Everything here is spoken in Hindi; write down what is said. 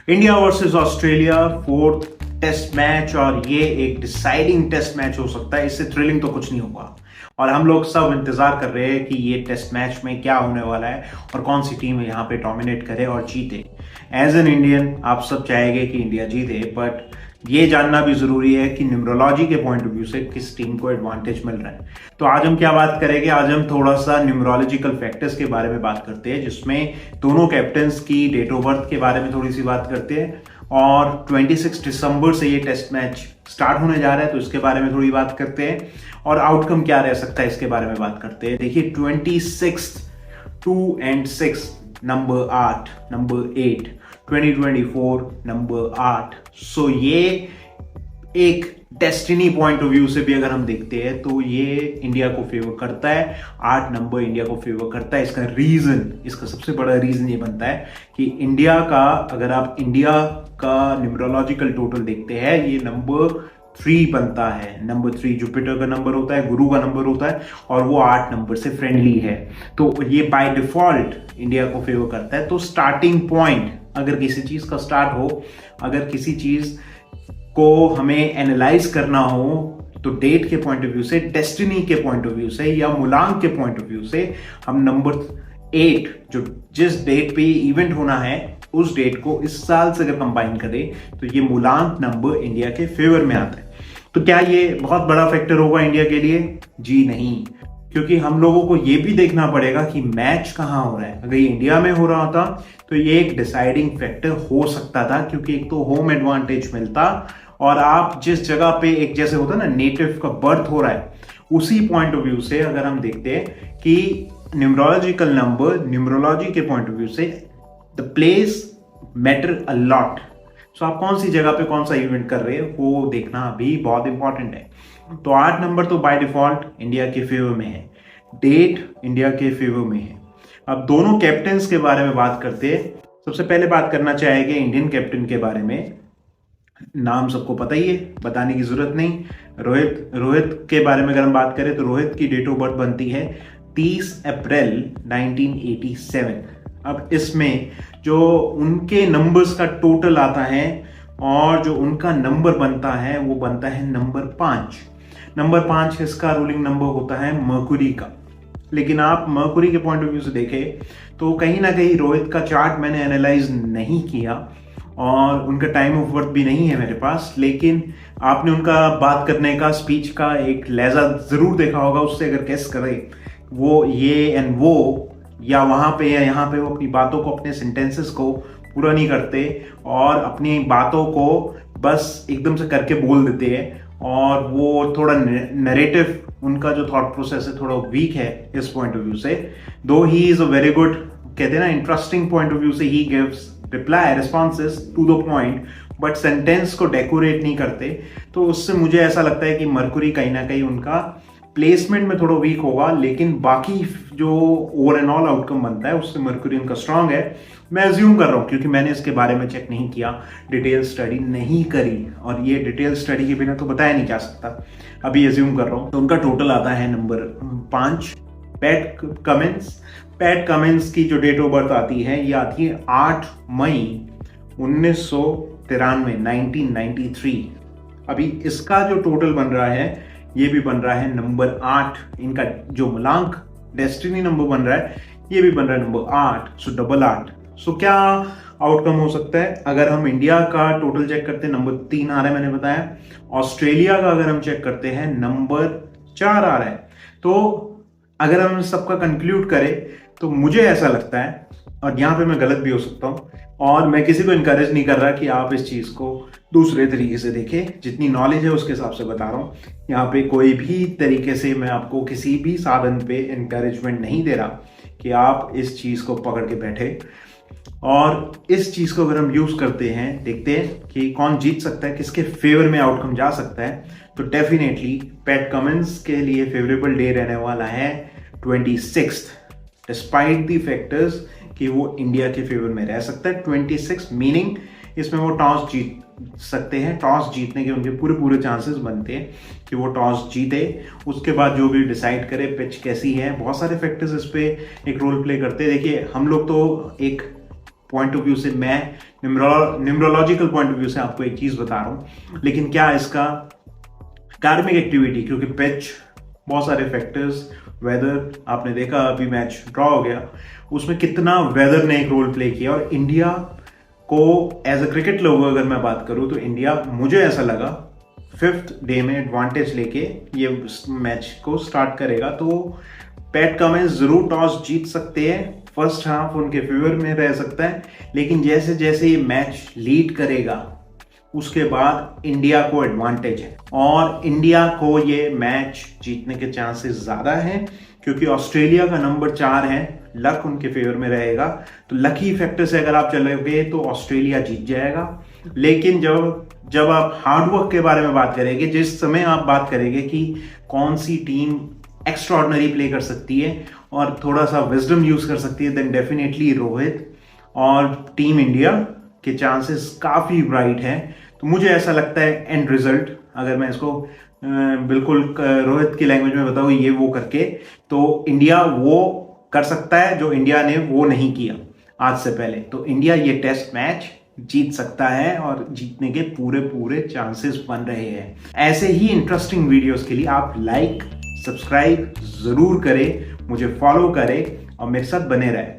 India versus Australia fourth test match, और ये एक डिसाइडिंग टेस्ट मैच हो सकता है। इससे थ्रिलिंग तो कुछ नहीं होगा और हम लोग सब इंतजार कर रहे हैं कि ये टेस्ट मैच में क्या होने वाला है और कौन सी टीम यहाँ पे डोमिनेट करे और जीते। एज एन इंडियन आप सब चाहेंगे कि इंडिया जीते, बट ये जानना भी जरूरी है कि न्यूमरोलॉजी के पॉइंट ऑफ व्यू से किस टीम को एडवांटेज मिल रहा है। तो आज हम क्या बात करेंगे, आज हम थोड़ा सा न्यूमरोलॉजिकल फैक्टर्स के बारे में बात करते हैं, जिसमें दोनों कैप्टन्स की डेट ऑफ बर्थ के बारे में थोड़ी सी बात करते हैं। और 26 दिसंबर से ये टेस्ट मैच स्टार्ट होने जा रहा है, तो इसके बारे में थोड़ी बात करते हैं और आउटकम क्या रह सकता है इसके बारे में बात करते हैं। देखिए 26 2 and 6 नंबर 8 नंबर 8 2024 नंबर 8। सो ये एक डेस्टिनी पॉइंट ऑफ व्यू से भी अगर हम देखते हैं तो ये इंडिया को फेवर करता है। 8 नंबर इंडिया को फेवर करता है। इसका सबसे बड़ा रीजन ये बनता है कि इंडिया का, अगर आप इंडिया का न्यूमरोलॉजिकल टोटल देखते हैं, ये नंबर 3 बनता है। नंबर 3 जुपिटर का नंबर होता है, गुरु का नंबर होता है, और वो 8 नंबर से फ्रेंडली है, तो ये बाय डिफॉल्ट इंडिया को फेवर करता है। तो स्टार्टिंग पॉइंट, अगर किसी चीज का स्टार्ट हो, अगर किसी चीज को हमें एनालाइज करना हो, तो डेट के पॉइंट ऑफ व्यू से, डेस्टिनी के पॉइंट ऑफ व्यू से, या मूलांक के पॉइंट ऑफ व्यू से, हम नंबर 8 जो जिस डेट पे इवेंट होना है उस डेट को इस साल से अगर कंबाइन करें तो ये मूलांक नंबर इंडिया के फेवर में आता है। तो क्या ये बहुत बड़ा फैक्टर होगा इंडिया के लिए? जी नहीं, क्योंकि हम लोगों को ये भी देखना पड़ेगा कि मैच कहाँ हो रहा है। अगर ये इंडिया में हो रहा होता तो ये एक डिसाइडिंग फैक्टर हो सकता था, क्योंकि एक तो होम एडवांटेज मिलता, और आप जिस जगह पे, एक जैसे होता है ना नेटिव का बर्थ हो रहा है, उसी पॉइंट ऑफ व्यू से अगर हम देखते हैं कि न्यूमरोलॉजिकल नंबर, न्यूमरोलॉजी के पॉइंट ऑफ व्यू से the place matter a lot. So आप कौन सी जगह पे कौन सा इवेंट कर रहे हैं वो देखना भी बहुत इंपॉर्टेंट है। तो 8 नंबर तो बाय डिफॉल्ट इंडिया के फेवर में है, डेट इंडिया के फेवर में है। अब दोनों कैप्टन्स के बारे में बात करते हैं। सबसे पहले बात करना चाहेंगे इंडियन कैप्टन के बारे में। नाम सबको पता ही है, बताने की जरूरत नहीं। रोहित के बारे में अगर हम बात करें तो रोहित की डेट ऑफ बर्थ बनती है 30 अप्रैल 1987। अब इसमें जो उनके नंबर्स का टोटल आता है और जो उनका नंबर बनता है वो बनता है नंबर 5। नंबर 5 इसका रूलिंग नंबर होता है मर्कुरी का। लेकिन आप मर्कुरी के पॉइंट ऑफ व्यू से देखें तो कहीं ना कहीं रोहित का चार्ट मैंने एनालाइज नहीं किया और उनका टाइम ऑफ बर्थ भी नहीं है मेरे पास, लेकिन आपने उनका बात करने का, स्पीच का एक लहजा जरूर देखा होगा। उससे अगर गेस करें वो ये एंड वो, या वहां पे या यहाँ पे, वो अपनी बातों को, अपने सेंटेंसेस को पूरा नहीं करते और अपनी बातों को बस एकदम से करके बोल देते हैं, और वो थोड़ा नरेटिव, उनका जो थॉट प्रोसेस है थोड़ा वीक है इस पॉइंट ऑफ व्यू से। दो he is a very good, कहते हैं ना, इंटरेस्टिंग पॉइंट ऑफ व्यू से, he gives reply responses to the point, but sentence को डेकोरेट नहीं करते। तो उससे मुझे ऐसा लगता है कि मर्कुरी कहीं ना कहीं उनका प्लेसमेंट में थोड़ा वीक होगा, लेकिन बाकी जो ओवर एंड ऑल आउटकम बनता है उससे मर्कुरी उनका स्ट्रांग है। मैं अज्यूम कर रहा हूँ, क्योंकि मैंने इसके बारे में चेक नहीं किया, डिटेल स्टडी नहीं करी, और ये डिटेल स्टडी के बिना तो बताया नहीं जा सकता। अभी अज्यूम कर रहा हूँ। तो उनका टोटल आता है नंबर 5। पैट कमिंस की जो डेट ऑफ बर्थ आती है, ये आती है 8 मई 1993, 1993। अभी इसका जो टोटल बन रहा है ये भी बन रहा है नंबर 8। इनका जो मूलांक डेस्टिनी नंबर बन रहा है ये भी बन रहा है नंबर 8, सो डबल 8। सो क्या आउटकम हो सकता है? अगर हम इंडिया का टोटल चेक करते हैं, नंबर 3 आ रहा है, मैंने बताया। ऑस्ट्रेलिया का अगर हम चेक करते हैं, नंबर 4 आ रहा है। तो अगर हम सबका कंक्लूड करें तो मुझे ऐसा लगता है, और यहाँ पे मैं गलत भी हो सकता हूँ, और मैं किसी को इनकरेज नहीं कर रहा कि आप इस चीज को दूसरे तरीके से देखें। जितनी नॉलेज है उसके हिसाब से बता रहा हूँ। यहाँ पे कोई भी तरीके से मैं आपको किसी भी साधन पे इनकरेजमेंट नहीं दे रहा कि आप इस चीज को पकड़ के बैठे। और इस चीज को अगर हम यूज करते हैं, देखते हैं कि कौन जीत सकता है, किसके फेवर में आउटकम जा सकता है, तो डेफिनेटली पैट कमिंस के लिए फेवरेबल डे रहने वाला है 26, डिस्पाइट दी फैक्टर्स कि वो इंडिया के फेवर में रह सकता है। 26 मीनिंग इसमें वो टॉस जीत सकते हैं। टॉस जीतने के उनके पूरे चांसेस बनते हैं कि वो टॉस जीते। उसके बाद जो भी डिसाइड करे पिच कैसी है, बहुत सारे फैक्टर्स इस पे एक रोल प्ले करते हैं। देखिए हम लोग तो एक पॉइंट ऑफ व्यू से, मैं न्यूमरोलॉजिकल पॉइंट ऑफ व्यू से आपको एक चीज बता रहा हूं, लेकिन क्या इसका कार्मिक एक्टिविटी, क्योंकि पिच, बहुत सारे फैक्टर्स, वेदर, आपने देखा अभी मैच ड्रॉ हो गया, उसमें कितना वेदर ने एक रोल प्ले किया। और इंडिया को एज अ क्रिकेट लवर अगर मैं बात करूं तो इंडिया, मुझे ऐसा लगा, 5th डे में एडवांटेज लेके ये मैच को स्टार्ट करेगा। तो पैट कमिंस जरूर टॉस जीत सकते हैं, फर्स्ट हाफ उनके फेवर में रह सकता है, लेकिन जैसे जैसे ये मैच लीड करेगा उसके बाद इंडिया को एडवांटेज है और इंडिया को ये मैच जीतने के चांसेस ज्यादा हैं, क्योंकि ऑस्ट्रेलिया का नंबर 4 है, लक उनके फेवर में रहेगा। तो लकी फैक्टर से अगर आप चलोगे तो ऑस्ट्रेलिया जीत जाएगा। लेकिन जब आप हार्डवर्क के बारे में बात करेंगे, जिस समय आप बात करेंगे कि कौन सी टीम एक्स्ट्रॉर्डनरी प्ले कर सकती है और थोड़ा सा विजडम यूज कर सकती है, देन डेफिनेटली रोहित और टीम इंडिया के चांसेस काफी ब्राइट हैं। तो मुझे ऐसा लगता है एंड रिजल्ट, अगर मैं इसको बिल्कुल रोहित की लैंग्वेज में बताऊं, ये वो करके, तो इंडिया वो कर सकता है जो इंडिया ने वो नहीं किया आज से पहले। तो इंडिया ये टेस्ट मैच जीत सकता है और जीतने के पूरे पूरे चांसेस बन रहे हैं। ऐसे ही इंटरेस्टिंग वीडियोस के लिए आप लाइक, सब्सक्राइब जरूर करें, मुझे फॉलो करें और मेरे साथ बने रहें।